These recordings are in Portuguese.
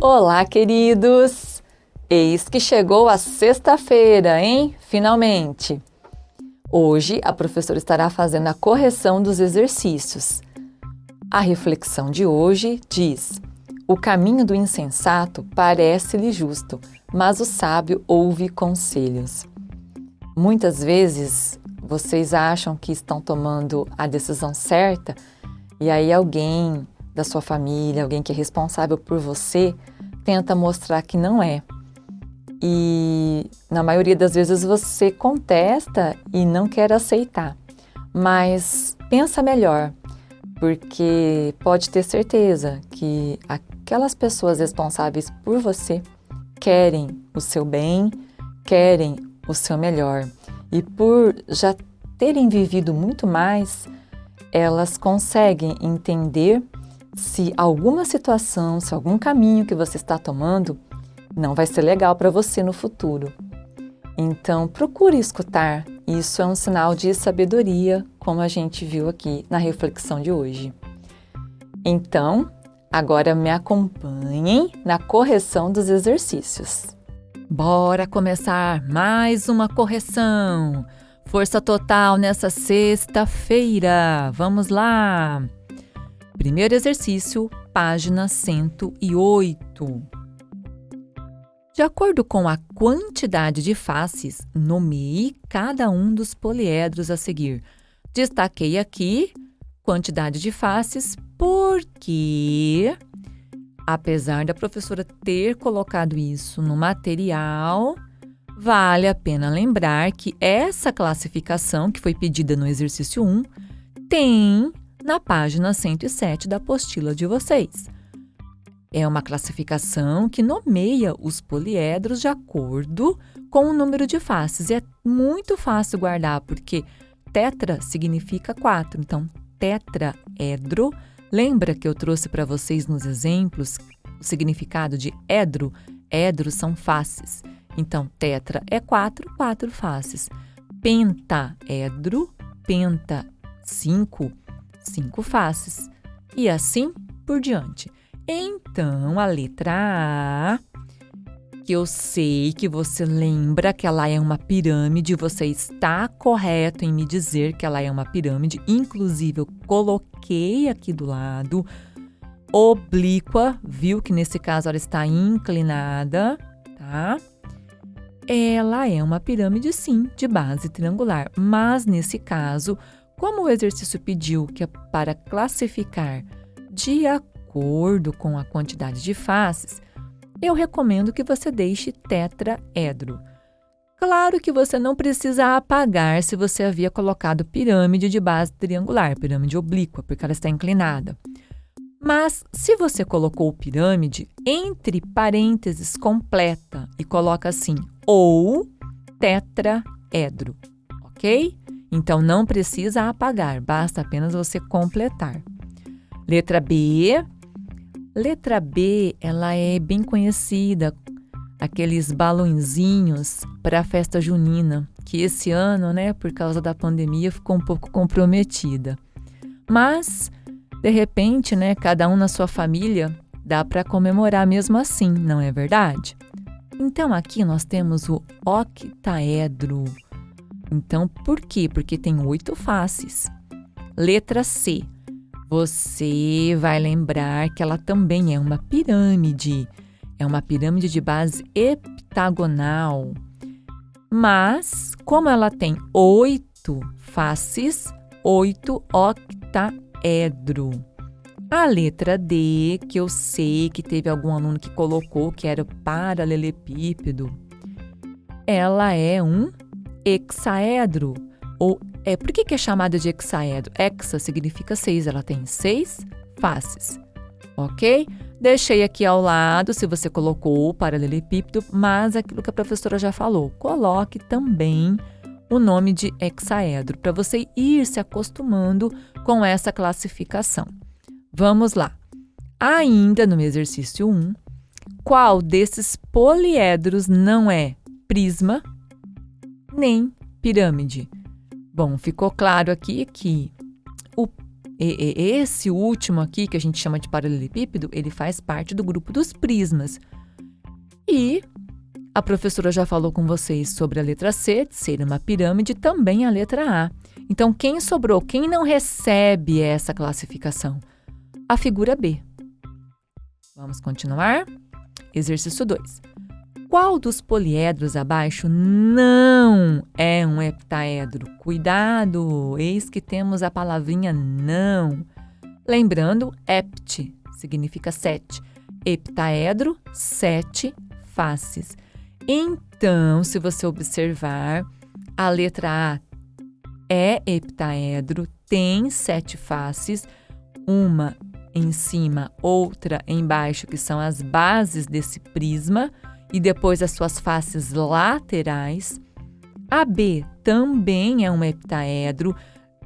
Olá, queridos! Eis que chegou a sexta-feira, hein? Finalmente! Hoje, a professora estará fazendo a correção dos exercícios. A reflexão de hoje diz: o caminho do insensato parece-lhe justo, mas o sábio ouve conselhos. Muitas vezes, vocês acham que estão tomando a decisão certa e aí alguém da sua família, alguém que é responsável por você, tenta mostrar que não é. E na maioria das vezes você contesta e não quer aceitar. Mas pensa melhor, porque pode ter certeza que aquelas pessoas responsáveis por você querem o seu bem, querem o seu melhor. E por já terem vivido muito mais, elas conseguem entender se alguma situação, se algum caminho que você está tomando não vai ser legal para você no futuro. Então, procure escutar. Isso é um sinal de sabedoria, como a gente viu aqui na reflexão de hoje. Então, agora me acompanhem na correção dos exercícios. Bora começar mais uma correção! Força total nessa sexta-feira! Vamos lá! Primeiro exercício, página 108. De acordo com a quantidade de faces, nomeie cada um dos poliedros a seguir. Destaquei aqui quantidade de faces porque, apesar da professora ter colocado isso no material, vale a pena lembrar que essa classificação que foi pedida no exercício 1 tem na página 107 da apostila de vocês. É uma classificação que nomeia os poliedros de acordo com o número de faces. E é muito fácil guardar, porque tetra significa 4. Então, tetraedro. Lembra que eu trouxe para vocês nos exemplos o significado de edro? Edro são faces. Então, tetra é 4, 4 faces. Pentaedro, penta, 5, 5 faces. E assim por diante. Então, a letra A, que eu sei que você lembra que ela é uma pirâmide, você está correto em me dizer que ela é uma pirâmide. Inclusive, eu coloquei aqui do lado, oblíqua, viu que nesse caso ela está inclinada, tá? Ela é uma pirâmide, sim, de base triangular, mas nesse caso, como o exercício pediu que é para classificar de acordo com a quantidade de faces, eu recomendo que você deixe tetraedro. Claro que você não precisa apagar se você havia colocado pirâmide de base triangular, pirâmide oblíqua, porque ela está inclinada. Mas se você colocou pirâmide, entre parênteses completa e coloca assim, ou tetraedro, ok? Então não precisa apagar, basta apenas você completar. Letra B. Letra B, ela é bem conhecida, aqueles balõezinhos para a festa junina, que esse ano, né, por causa da pandemia, ficou um pouco comprometida. Mas, de repente, né, cada um na sua família, dá para comemorar mesmo assim, não é verdade? Então, aqui nós temos o octaedro. Então, por quê? Porque tem 8 faces. Letra C. Você vai lembrar que ela também é uma pirâmide. É uma pirâmide de base heptagonal. Mas, como ela tem 8 faces, 8 octaedro. A letra D, que eu sei que teve algum aluno que colocou que era o paralelepípedo, ela é um hexaedro. Por que é chamada de hexaedro? Hexa significa 6, ela tem 6 faces, ok? Deixei aqui ao lado, se você colocou o paralelepípedo, mas aquilo que a professora já falou, coloque também o nome de hexaedro, para você ir se acostumando com essa classificação. Vamos lá. Ainda no exercício 1, qual desses poliedros não é prisma nem pirâmide? Bom, ficou claro aqui que esse último aqui, que a gente chama de paralelepípedo, ele faz parte do grupo dos prismas. E a professora já falou com vocês sobre a letra C, ser uma pirâmide, também a letra A. Então, quem sobrou? Quem não recebe essa classificação? A figura B. Vamos continuar? Exercício 2. Qual dos poliedros abaixo não é um heptaedro? Cuidado, eis que temos a palavrinha não. Lembrando, hept significa 7. Heptaedro, 7 faces. Então, se você observar, a letra A é heptaedro, tem 7 faces, uma em cima, outra embaixo, que são as bases desse prisma, e depois as suas faces laterais. A B também é um heptaedro,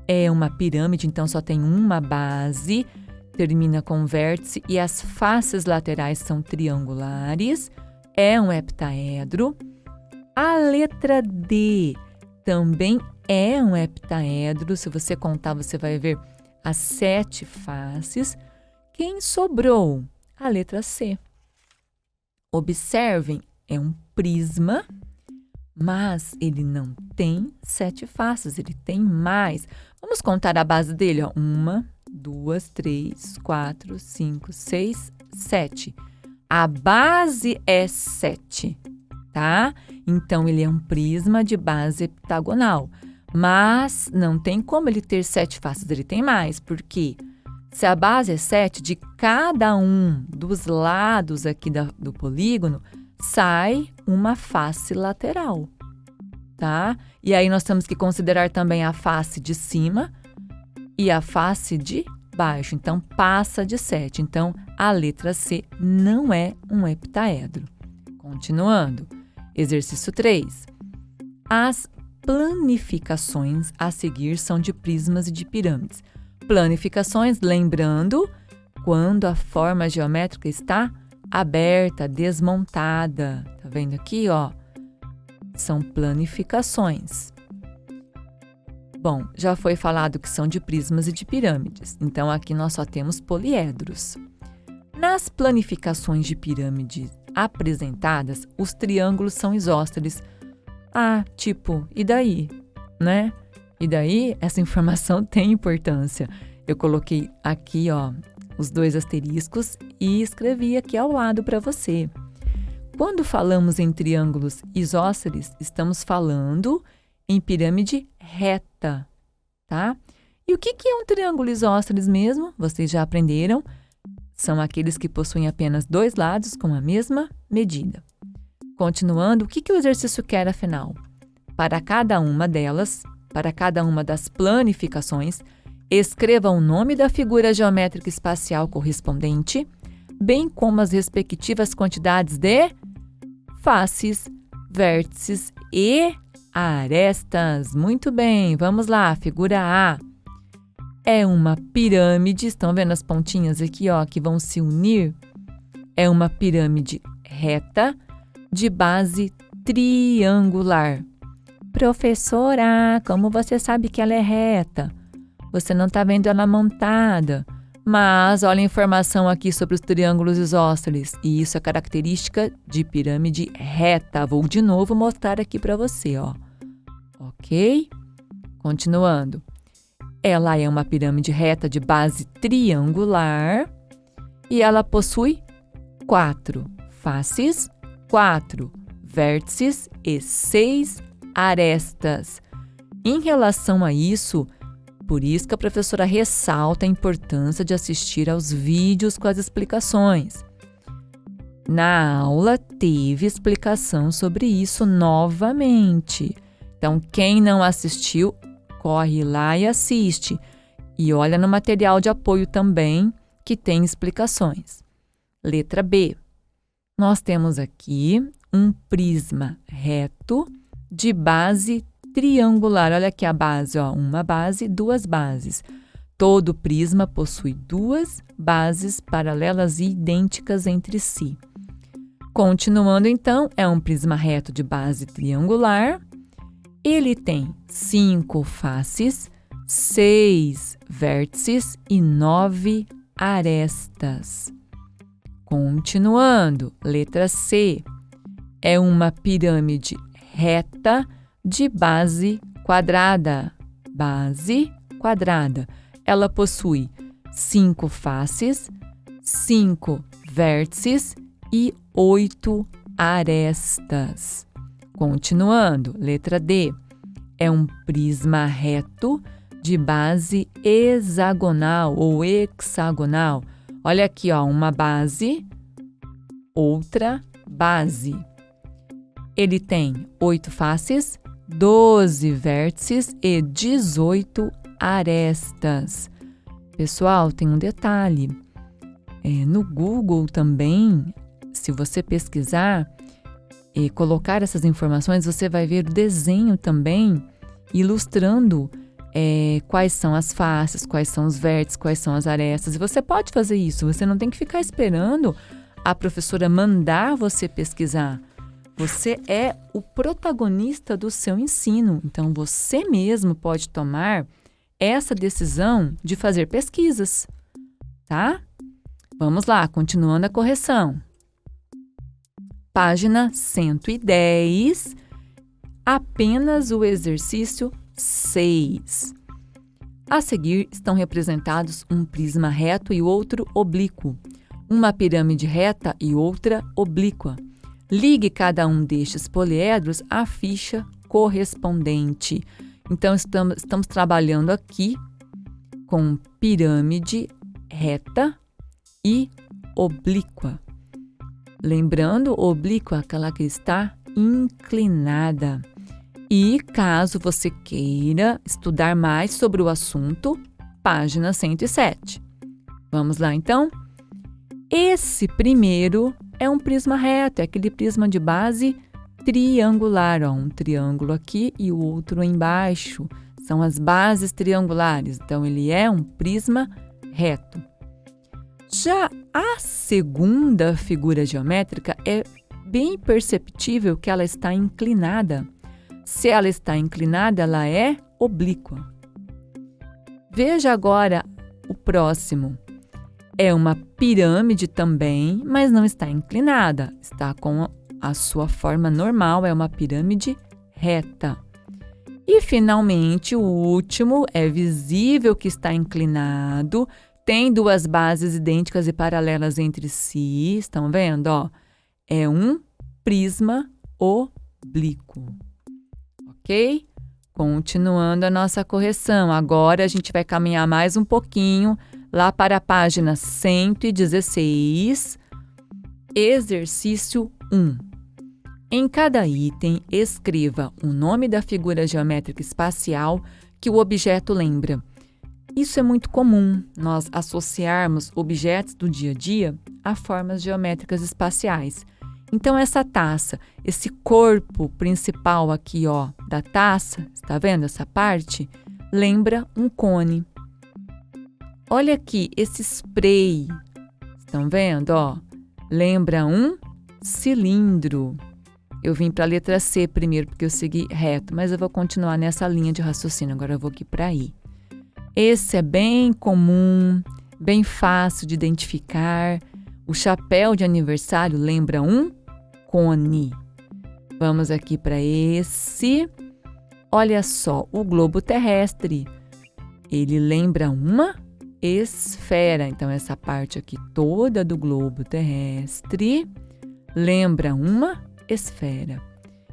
é uma pirâmide, então só tem uma base, termina com vértice, e as faces laterais são triangulares, é um heptaedro. A letra D também é um heptaedro, se você contar, você vai ver as 7 faces. Quem sobrou? A letra C. Observem, é um prisma, mas ele não tem 7 faces, ele tem mais. Vamos contar a base dele, ó. 1, 2, 3, 4, 5, 6, 7. A base é 7, tá? Então, ele é um prisma de base heptagonal. Mas não tem como ele ter 7 faces, ele tem mais. Por quê? Se a base é 7, de cada um dos lados aqui do polígono, sai uma face lateral, tá? E aí nós temos que considerar também a face de cima e a face de baixo. Então, passa de 7. Então, a letra C não é um heptaedro. Continuando. Exercício 3. As planificações a seguir são de prismas e de pirâmides. Planificações, lembrando, quando a forma geométrica está aberta, desmontada. Tá vendo aqui, ó? São planificações. Bom, já foi falado que são de prismas e de pirâmides. Então, aqui nós só temos poliedros. Nas planificações de pirâmide apresentadas, os triângulos são isósceles. Ah, tipo, e daí? Né? E daí, essa informação tem importância. Eu coloquei aqui, ó, os 2 asteriscos e escrevi aqui ao lado para você. Quando falamos em triângulos isósceles, estamos falando em pirâmide reta, tá? E o que é um triângulo isósceles mesmo? Vocês já aprenderam? São aqueles que possuem apenas 2 lados com a mesma medida. Continuando, o que o exercício quer afinal? Para cada uma delas, para cada uma das planificações, escreva o nome da figura geométrica espacial correspondente, bem como as respectivas quantidades de faces, vértices e arestas. Muito bem, vamos lá, figura A. É uma pirâmide, estão vendo as pontinhas aqui, ó, que vão se unir? É uma pirâmide reta de base triangular. Professora, como você sabe que ela é reta? Você não está vendo ela montada. Mas olha a informação aqui sobre os triângulos isósceles. E isso é característica de pirâmide reta. Vou de novo mostrar aqui para você, ó. Ok? Continuando. Ela é uma pirâmide reta de base triangular e ela possui 4 faces, 4 vértices e 6 arestas. Em relação a isso, por isso que a professora ressalta a importância de assistir aos vídeos com as explicações. Na aula teve explicação sobre isso novamente. Então, quem não assistiu, corre lá e assiste. E olha no material de apoio também, que tem explicações. Letra B. Nós temos aqui um prisma reto de base triangular. Olha aqui a base, ó, uma base, 2 bases. Todo prisma possui 2 bases paralelas e idênticas entre si. Continuando, então, é um prisma reto de base triangular. Ele tem 5 faces, 6 vértices e 9 arestas. Continuando, letra C. É uma pirâmide reta de base quadrada. Base quadrada. Ela possui 5 faces, 5 vértices e 8 arestas. Continuando, letra D. É um prisma reto de base hexagonal ou hexagonal. Olha aqui, ó, uma base, outra base. Ele tem 8 faces, 12 vértices e 18 arestas. Pessoal, tem um detalhe. No Google também, se você pesquisar e colocar essas informações, você vai ver o desenho também ilustrando quais são as faces, quais são os vértices, quais são as arestas. E você pode fazer isso, você não tem que ficar esperando a professora mandar você pesquisar. Você é o protagonista do seu ensino, então você mesmo pode tomar essa decisão de fazer pesquisas, tá? Vamos lá, continuando a correção. Página 110, apenas o exercício 6. A seguir estão representados um prisma reto e outro oblíquo, uma pirâmide reta e outra oblíqua. Ligue cada um destes poliedros à ficha correspondente. Então, estamos trabalhando aqui com pirâmide reta e oblíqua. Lembrando, oblíqua, aquela que está inclinada. E caso você queira estudar mais sobre o assunto, página 107. Vamos lá, então? Esse primeiro é um prisma reto, é aquele prisma de base triangular. Ó, um triângulo aqui e o outro embaixo. São as bases triangulares. Então, ele é um prisma reto. Já a segunda figura geométrica é bem perceptível que ela está inclinada. Se ela está inclinada, ela é oblíqua. Veja agora o próximo. É uma pirâmide também, mas não está inclinada. Está com a sua forma normal, é uma pirâmide reta. E, finalmente, o último é visível que está inclinado, tem duas bases idênticas e paralelas entre si. Estão vendo? Ó, é um prisma oblíquo. Ok? Continuando a nossa correção. Agora a gente vai caminhar mais um pouquinho lá para a página 116, exercício 1. Em cada item, escreva o nome da figura geométrica espacial que o objeto lembra. Isso é muito comum, nós associarmos objetos do dia a dia a formas geométricas espaciais. Então, essa taça, esse corpo principal aqui, ó, da taça, está vendo essa parte? Lembra um cone. Olha aqui, esse spray, estão vendo, ó? Lembra um cilindro. Eu vim para a letra C primeiro, porque eu segui reto, mas eu vou continuar nessa linha de raciocínio. Agora eu vou aqui para I. Esse é bem comum, bem fácil de identificar. O chapéu de aniversário lembra um cone. Vamos aqui para esse. Olha só, o globo terrestre. Ele lembra uma esfera. Então, essa parte aqui toda do globo terrestre lembra uma esfera.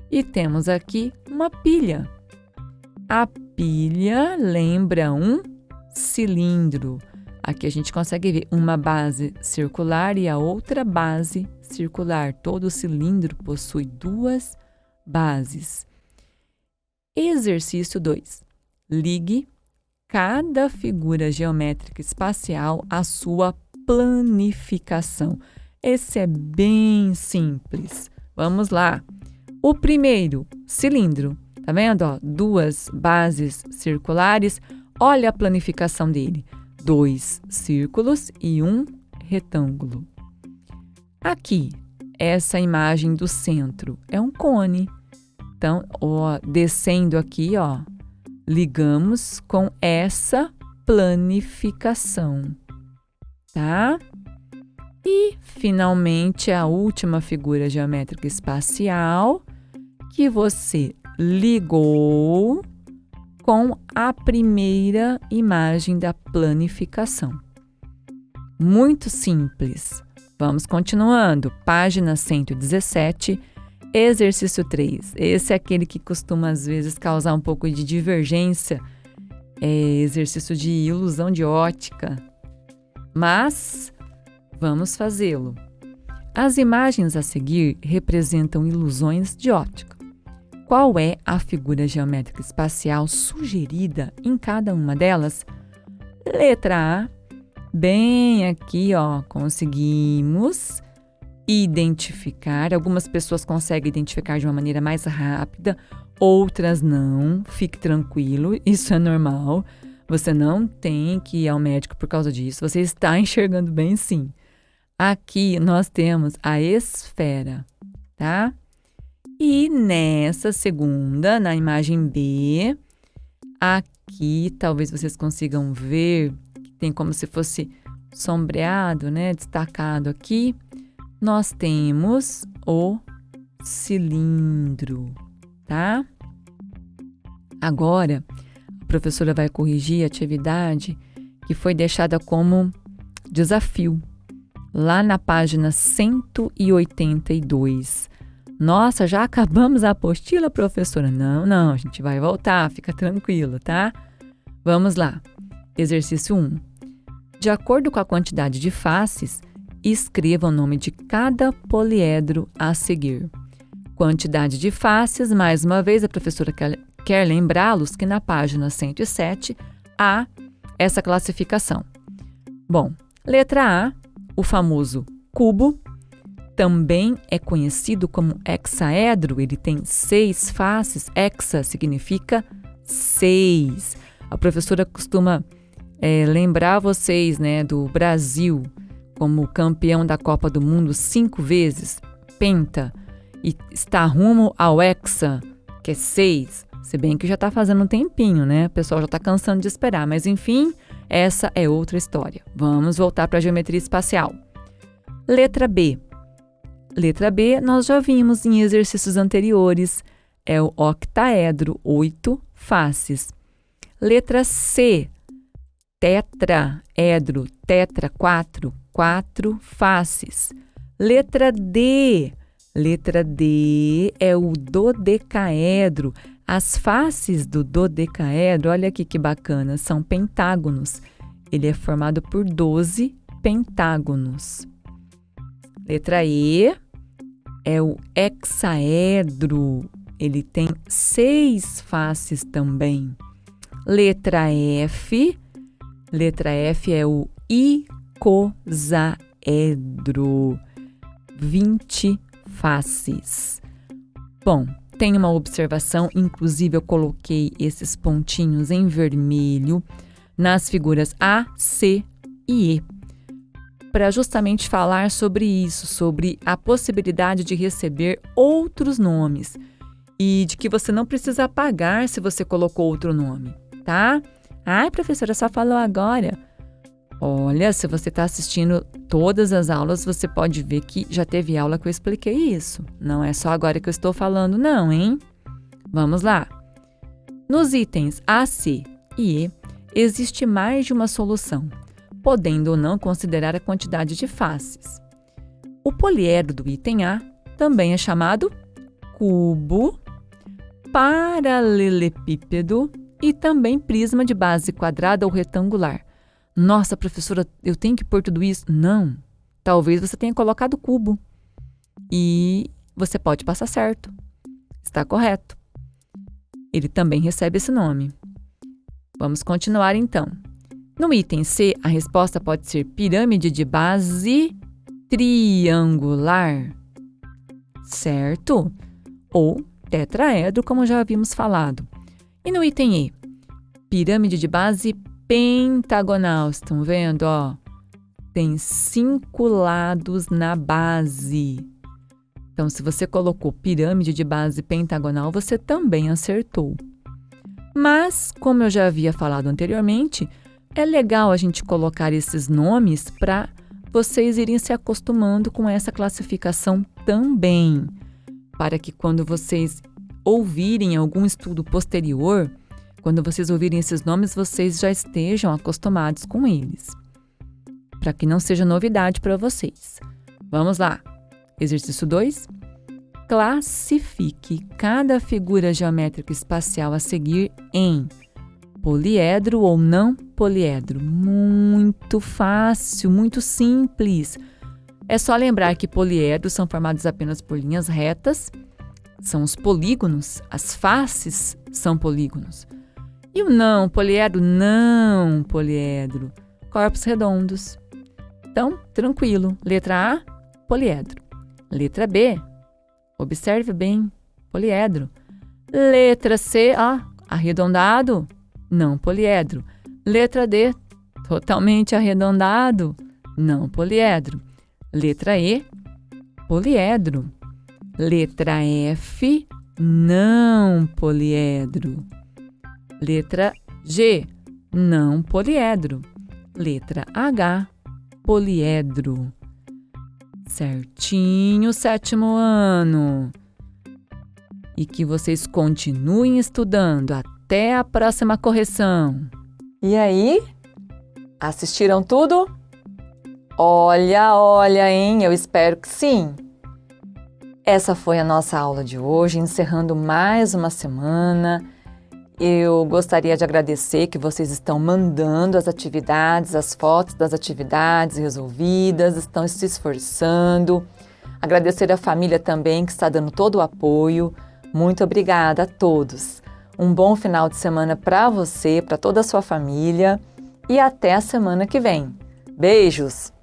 E temos aqui uma pilha. A pilha lembra um cilindro. Aqui a gente consegue ver uma base circular e a outra base circular. Todo cilindro possui duas bases. Exercício 2. Ligue cada figura geométrica espacial à sua planificação. Esse é bem simples. Vamos lá. O primeiro, cilindro. Tá vendo? Ó, duas bases circulares. Olha a planificação dele. 2 círculos e um retângulo. Aqui, essa imagem do centro é um cone. Então, ó, descendo aqui, ó, ligamos com essa planificação, tá? E, finalmente, a última figura geométrica espacial que você ligou com a primeira imagem da planificação. Muito simples. Vamos continuando. Página 117, exercício 3. Esse é aquele que costuma, às vezes, causar um pouco de divergência. É exercício de ilusão de ótica. Mas vamos fazê-lo. As imagens a seguir representam ilusões de ótica. Qual é a figura geométrica espacial sugerida em cada uma delas? Letra A. Bem aqui, ó, conseguimos identificar. Algumas pessoas conseguem identificar de uma maneira mais rápida, outras não. Fique tranquilo, isso é normal. Você não tem que ir ao médico por causa disso. Você está enxergando bem, sim. Aqui nós temos a esfera, tá? E nessa segunda, na imagem B, aqui talvez vocês consigam ver, tem como se fosse sombreado, né? Destacado aqui, nós temos o cilindro, tá? Agora, a professora vai corrigir a atividade que foi deixada como desafio, lá na página 182. Nossa, já acabamos a apostila, professora? Não, a gente vai voltar, fica tranquilo, tá? Vamos lá. Exercício 1. De acordo com a quantidade de faces, escreva o nome de cada poliedro a seguir. Quantidade de faces, mais uma vez, a professora quer lembrá-los que na página 107 há essa classificação. Bom, letra A, o famoso cubo, também é conhecido como hexaedro, ele tem 6 faces, hexa significa 6. A professora costuma lembrar vocês, né, do Brasil como campeão da Copa do Mundo 5 vezes, penta, e está rumo ao hexa, que é 6, se bem que já está fazendo um tempinho, né, o pessoal já está cansando de esperar, mas enfim, essa é outra história. Vamos voltar para a geometria espacial. Letra B. Letra B, nós já vimos em exercícios anteriores, é o octaedro, 8 faces. Letra C, tetraedro, tetra, 4 faces. Letra D é o dodecaedro. As faces do dodecaedro, olha aqui que bacana, são pentágonos. Ele é formado por 12 pentágonos. Letra E é o hexaedro. Ele tem 6 faces também. Letra F é o icosaedro. 20 faces. Bom, tem uma observação, inclusive eu coloquei esses pontinhos em vermelho nas figuras A, C e E, para justamente falar sobre isso, sobre a possibilidade de receber outros nomes e de que você não precisa apagar se você colocou outro nome, tá? Ai, professora, só falou agora. Olha, se você está assistindo todas as aulas, você pode ver que já teve aula que eu expliquei isso. Não é só agora que eu estou falando, não, hein? Vamos lá. Nos itens A, C e E, existe mais de uma solução, podendo ou não considerar a quantidade de faces. O poliedro do item A também é chamado cubo, paralelepípedo e também prisma de base quadrada ou retangular. Nossa, professora, eu tenho que pôr tudo isso? Não. Talvez você tenha colocado cubo e você pode passar certo. Está correto. Ele também recebe esse nome. Vamos continuar então. No item C, a resposta pode ser pirâmide de base triangular, certo? Ou tetraedro, como já havíamos falado. E no item E, pirâmide de base pentagonal. Estão vendo? Ó, tem 5 lados na base. Então, se você colocou pirâmide de base pentagonal, você também acertou. Mas, como eu já havia falado anteriormente, é legal a gente colocar esses nomes para vocês irem se acostumando com essa classificação também, para que quando vocês ouvirem algum estudo posterior, quando vocês ouvirem esses nomes, vocês já estejam acostumados com eles, para que não seja novidade para vocês. Vamos lá. Exercício 2. Classifique cada figura geométrica espacial a seguir em poliedro ou não poliedro. Muito fácil, muito simples. É só lembrar que poliedros são formados apenas por linhas retas, são os polígonos, as faces são polígonos. E o não poliedro, corpos redondos. Então, tranquilo. Letra A, poliedro. Letra B, observe bem, poliedro. Letra C, arredondado, não poliedro. Letra D, totalmente arredondado, não poliedro. Letra E, poliedro. Letra F, não poliedro. Letra G, não poliedro. Letra H, poliedro. Certinho, 7º ano. E que vocês continuem estudando até a próxima correção. E aí? Assistiram tudo? Olha, hein? Eu espero que sim. Essa foi a nossa aula de hoje, encerrando mais uma semana. Eu gostaria de agradecer que vocês estão mandando as atividades, as fotos das atividades resolvidas, estão se esforçando. Agradecer a família também que está dando todo o apoio. Muito obrigada a todos. Um bom final de semana para você, para toda a sua família e até a semana que vem. Beijos!